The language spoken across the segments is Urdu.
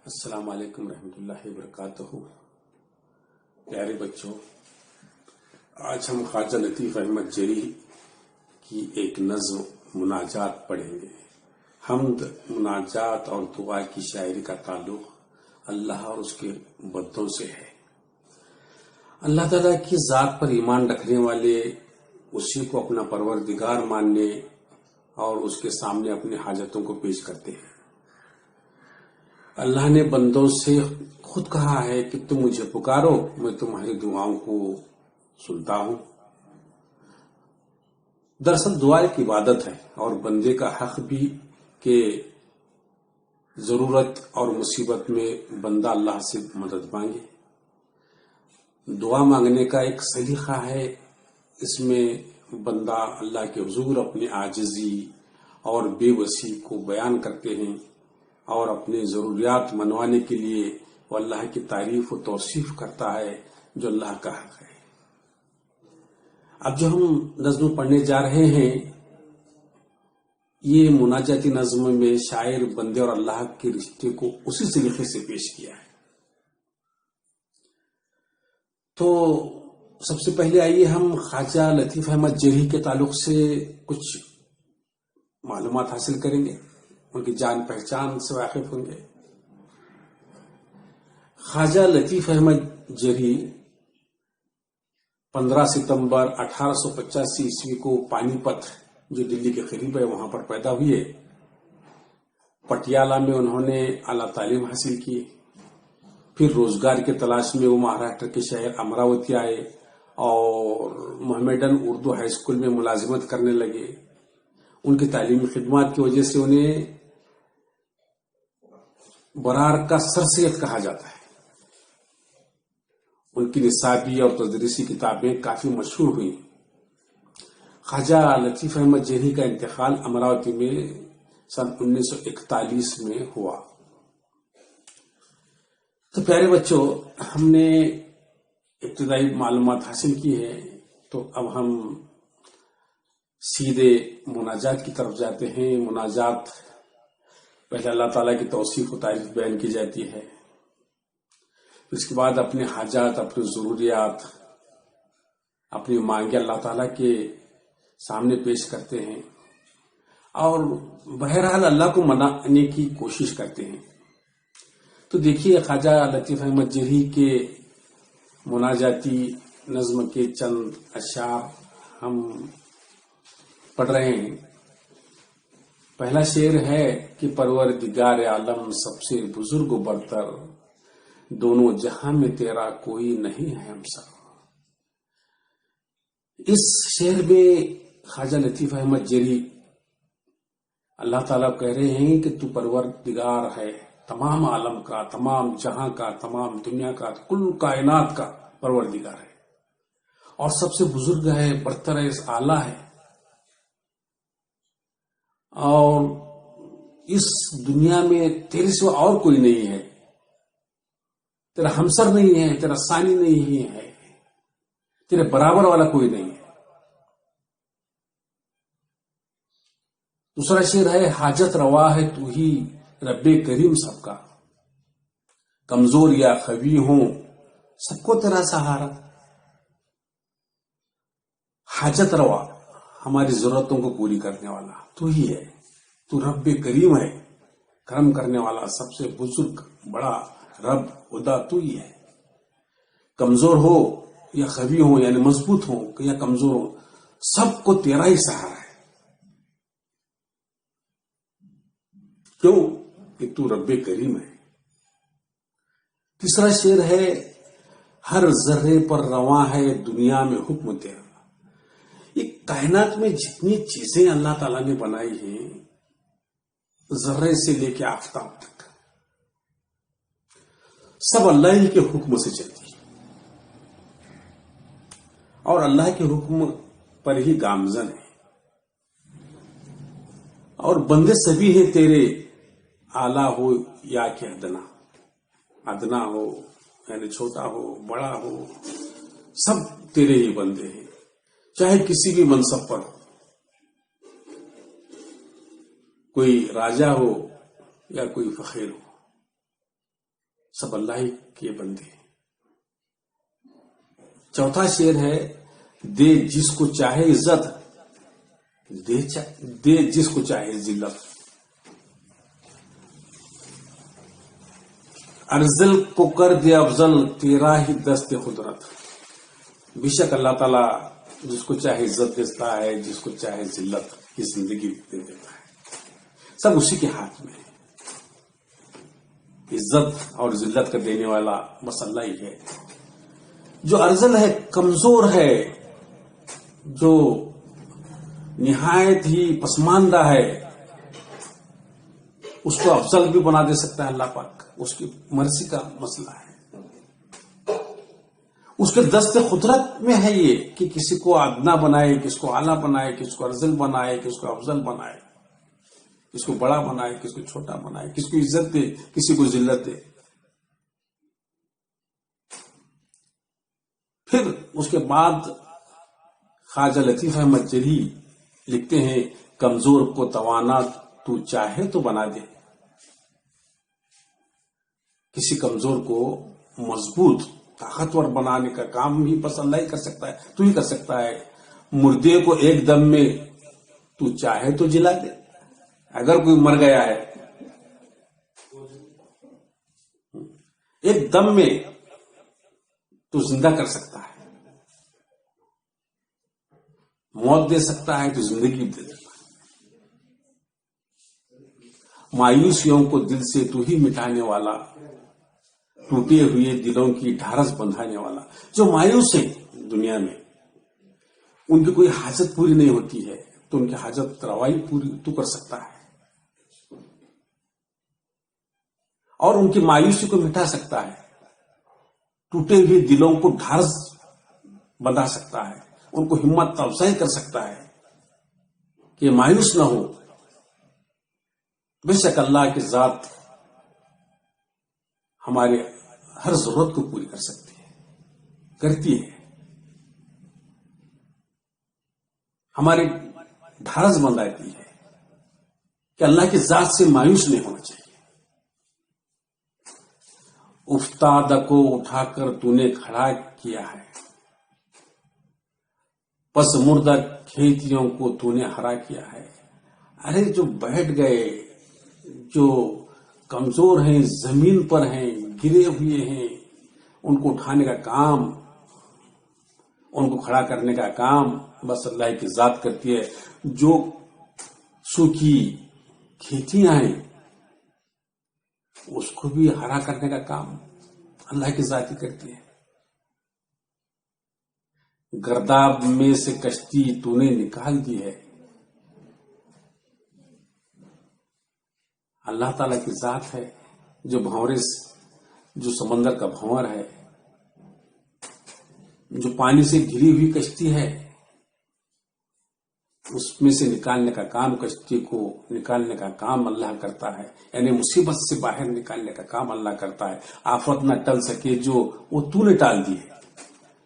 السلام علیکم رحمۃ اللہ وبرکاتہ۔ پیارے بچوں، آج ہم خواجہ لطیف احمد جری کی ایک نظم مناجات پڑھیں گے۔ حمد، مناجات اور دعا کی شاعری کا تعلق اللہ اور اس کے بندوں سے ہے۔ اللہ تعالیٰ کی ذات پر ایمان رکھنے والے اسی کو اپنا پروردگار ماننے اور اس کے سامنے اپنی حاجتوں کو پیش کرتے ہیں۔ اللہ نے بندوں سے خود کہا ہے کہ تم مجھے پکارو، میں تمہاری دعاؤں کو سنتا ہوں۔ دراصل دعا ایک عبادت ہے اور بندے کا حق بھی کہ ضرورت اور مصیبت میں بندہ اللہ سے مدد مانگے۔ دعا مانگنے کا ایک سلیقہ ہے، اس میں بندہ اللہ کے حضور اپنی عاجزی اور بے بسی کو بیان کرتے ہیں اور اپنی ضروریات منوانے کے لیے وہ اللہ کی تعریف و توصیف کرتا ہے جو اللہ کا حق ہے۔ اب جو ہم نظم پڑھنے جا رہے ہیں، یہ مناجاتی نظم میں شاعر بندے اور اللہ کے رشتے کو اسی طریقے سے پیش کیا ہے۔ تو سب سے پہلے آئیے ہم خواجہ لطیف احمد جری کے تعلق سے کچھ معلومات حاصل کریں گے، ان کی جان پہچان سے واقف ہوں گے۔ خواجہ لطیف احمد جری 15 ستمبر 1885 عیسوی کو پانی پت جو دلی کے قریب ہے وہاں پر پیدا ہوئے۔ پٹیالہ میں انہوں نے اعلیٰ تعلیم حاصل کی، پھر روزگار کی تلاش میں وہ مہاراشٹر کے شہر امراوتی آئے اور محمدن اردو ہائی اسکول میں ملازمت کرنے لگے۔ ان کی تعلیمی خدمات کی وجہ سے انہیں برار کا سر سید کہا جاتا ہے۔ ان کی نصابی اور تدریسی کتابیں کافی مشہور ہوئی۔ خواجہ لطیف احمد جری کا انتقال امراوتی میں سن 1941 میں ہوا۔ تو پیارے بچوں، ہم نے ابتدائی معلومات حاصل کی ہے، تو اب ہم سیدھے مناجات کی طرف جاتے ہیں۔ مناجات پہلے اللہ تعالیٰ کی توصیف و تعریف بیان کی جاتی ہے، اس کے بعد اپنے حاجات، اپنی ضروریات، اپنی مانگیں اللہ تعالیٰ کے سامنے پیش کرتے ہیں اور بہرحال اللہ کو منانے کی کوشش کرتے ہیں۔ تو دیکھیے خواجہ لطیف احمد جری کے مناجاتی نظم کے چند اشعار ہم پڑھ رہے ہیں۔ پہلا شعر ہے کہ پروردگار عالم سب سے بزرگ و برتر، دونوں جہاں میں تیرا کوئی نہیں ہے ہمسر۔ اس شعر میں خواجہ لطیف احمد جری اللہ تعالیٰ کہہ رہے ہیں کہ تو پروردگار ہے، تمام عالم کا، تمام جہاں کا، تمام دنیا کا، کل کائنات کا پروردگار ہے اور سب سے بزرگ ہے، برتر ہے، اعلیٰ ہے، اور اس دنیا میں تیرے سوا اور کوئی نہیں ہے، تیرا ہمسر نہیں ہے، تیرا ثانی نہیں ہے، تیرے برابر والا کوئی نہیں ہے۔ دوسرا شعر ہے حاجت روا ہے تو ہی رب کریم سب کا، کمزور یا قوی ہوں سب کو تیرا سہارا۔ حاجت روا، ہماری ضرورتوں کو پوری کرنے والا تو ہی ہے، تو رب کریم ہے، کرم کرنے والا سب سے بزرگ بڑا رب خدا تو ہی ہے۔ کمزور ہو یا قوی ہو، یعنی مضبوط ہو یا کمزور ہو، سب کو تیرا ہی سہارا ہے۔ کیوں کہ تو رب کریم ہے۔ تیسرا شعر ہے ہر ذرے پر رواں ہے دنیا میں حکم تیرا۔ یہ کائنات میں جتنی چیزیں اللہ تعالیٰ نے بنائی ہیں، ذرے سے لے کے آفتاب تک، سب اللہ ہی کے حکم سے چلتی ہے اور اللہ کے حکم پر ہی گامزن ہے، اور بندے سبھی ہیں تیرے، اعلیٰ ہو یا کہ ادنا ہو یعنی چھوٹا ہو بڑا ہو، سب تیرے ہی بندے ہیں، چاہے کسی بھی منصب پر ہو، کوئی راجا ہو یا کوئی فقیر ہو۔ سب اللہ کے بندے. چوتھا شعر ہے دے جس کو چاہے عزت دے جس کو چاہے ذلت. ارزل کو کر دے افضل تیرا ہی دست قدرت. بے شک اللہ تعالیٰ جس کو چاہے عزت دیتا ہے, جس کو چاہے ذلت کی زندگی دے دیتا ہے. سب اسی کے ہاتھ میں ہے. عزت اور ذلت کا دینے والا بس اللہ ہی ہے. جو ارزل ہے, کمزور ہے, جو نہایت ہی پسماندہ ہے, اس کو افضل بھی بنا دے سکتا ہے اللہ پاک. اس کی مرضی کا مسئلہ ہے. اس کے دست قدرت میں ہے یہ کہ کسی کو ادنا بنائے, کس کو اعلیٰ بنائے, کس کو ارزل بنائے, کس کو افضل بنائے, کس کو بڑا بنائے, کس کو چھوٹا بنائے, کس کو عزت دے, کسی کو ذلت دے. پھر اس کے بعد خواجہ لطیف احمد جری لکھتے ہیں کمزور کو توانا تو چاہے تو بنا دے. کسی کمزور کو مضبوط طاقتور بنانے کا کام بھی بس اللہ ہی کر سکتا ہے, تو ہی کر سکتا ہے. مردے کو ایک دم میں تو چاہے تو جلا دے. اگر کوئی مر گیا ہے ایک دم میں تو زندہ کر سکتا ہے, موت دے سکتا ہے تو زندگی دے دیتا ہے. مایوسیوں کو دل سے تو ہی مٹانے والا, ٹوٹے ہوئے دلوں کی ڈھارس بندھانے والا. جو مایوس ہیں دنیا میں, ان کی کوئی حاجت پوری نہیں ہوتی ہے, تو ان کی حاجت روائی پوری تو کر سکتا ہے, اور ان کی مایوسی کو مٹا سکتا ہے. ٹوٹے ہوئے دلوں کو ڈھارس بندھا سکتا ہے, ان کو ہمت افزائی کر سکتا ہے کہ مایوس نہ ہو. بے شک اللہ کی ذات ہمارے ہر ضرورت کو پوری کر سکتی ہے, کرتی ہے. ہماری ڈھارس بندھاتی ہے کہ اللہ کی ذات سے مایوس نہیں ہونا چاہیے. افتادہ کو اٹھا کر تو نے کھڑا کیا ہے, پس مردہ کھیتیوں کو تو نے ہرا کیا ہے. ارے جو بیٹھ گئے, جو کمزور ہیں, زمین پر ہیں, گرے ہوئے ہیں, ان کو اٹھانے کا کام, ان کو کھڑا کرنے کا کام بس اللہ کی ذات کرتی ہے. جو سوکھی کھیتیاں ہیں اس کو بھی ہرا کرنے کا کام اللہ کی ذات ہی کرتی ہے. گرداب میں سے کشتی تو نے نکال دی ہے. اللہ تعالی کی ذات ہے جو بھنورے, جو سمندر کا بھنور ہے, جو پانی سے گھری ہوئی کشتی ہے, اس میں سے نکالنے کا کام, کشتی کو نکالنے کا کام اللہ کرتا ہے. یعنی مصیبت سے باہر نکالنے کا کام اللہ کرتا ہے. آفت نہ ٹل سکے جو وہ تو نے ٹال دی ہے.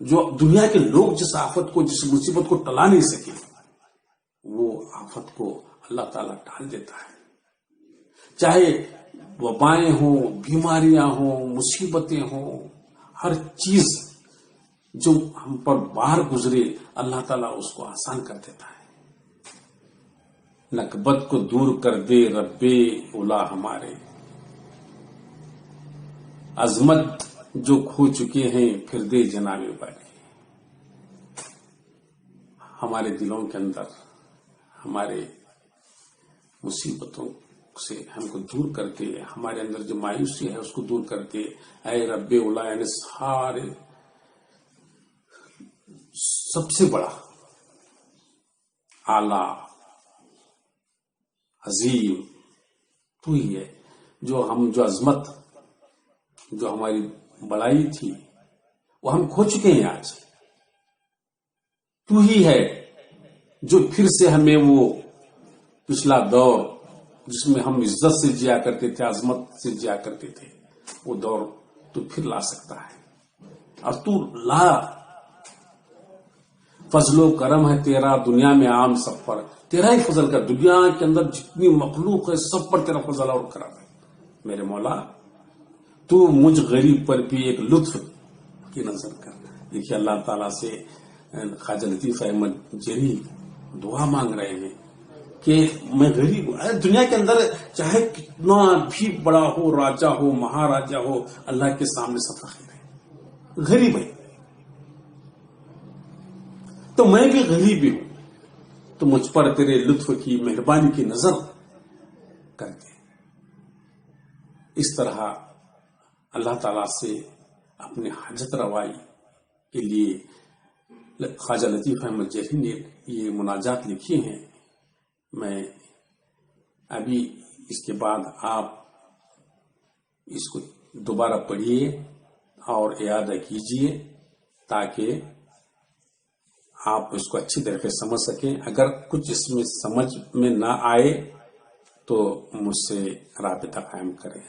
جو دنیا کے لوگ جس آفت کو, جس مصیبت کو ٹلا نہیں سکے, وہ آفت کو اللہ تعالیٰ ٹال دیتا ہے. چاہے وبائیں ہوں, بیماریاں ہوں, مصیبتیں ہوں, ہر چیز جو ہم پر باہر گزرے اللہ تعالیٰ اس کو آسان کر دیتا ہے. نکبت کو دور کر دے رب اولا ہمارے, عظمت جو کھو چکے ہیں پھر دے جناب بڑے. ہمارے دلوں کے اندر ہمارے مصیبتوں سے ہم کو دور کر دے, ہمارے اندر جو مایوسی ہے اس کو دور کر دے. اے رب اولا, یعنی سارے سب سے بڑا, اعلی, عظیم تو ہی ہے. جو عظمت, جو ہماری بڑائی تھی وہ ہم کھو چکے ہیں آج. تو ہی ہے جو پھر سے ہمیں وہ پچھلا دور جس میں ہم عزت سے جیا کرتے تھے, عظمت سے جیا کرتے تھے, وہ دور تو پھر لا سکتا ہے. اور تو لا. فضل و کرم ہے تیرا دنیا میں عام سب پر, تیرا ہی فضل کا, دنیا کے اندر جتنی مخلوق ہے سب پر تیرا فضل اور کرم ہے میرے مولا. تو مجھ غریب پر بھی ایک لطف کی نظر کر. دیکھیے اللہ تعالیٰ سے خواجہ لطیف احمد جری دعا مانگ رہے ہیں کہ میں غریب ہوں. دنیا کے اندر چاہے کتنا بھی بڑا ہو، راجا ہو، مہاراجا ہو، اللہ کے سامنے سب فقیر ہے، غریب ہے. تو میں بھی غریب ہی ہوں، تو مجھ پر تیرے لطف کی، مہربانی کی نظر کر دے. اس طرح اللہ تعالیٰ سے اپنے حاجت روائی کے لیے خواجہ لطیف احمد جری نے یہ مناجات لکھی ہیں. میں ابھی اس کے بعد آپ اس کو دوبارہ پڑھیے اور اعادہ کیجیے تاکہ آپ اس کو اچھی طریقے سے سمجھ سکیں. اگر کچھ اس میں سمجھ میں نہ آئے تو مجھ سے رابطہ قائم کریں.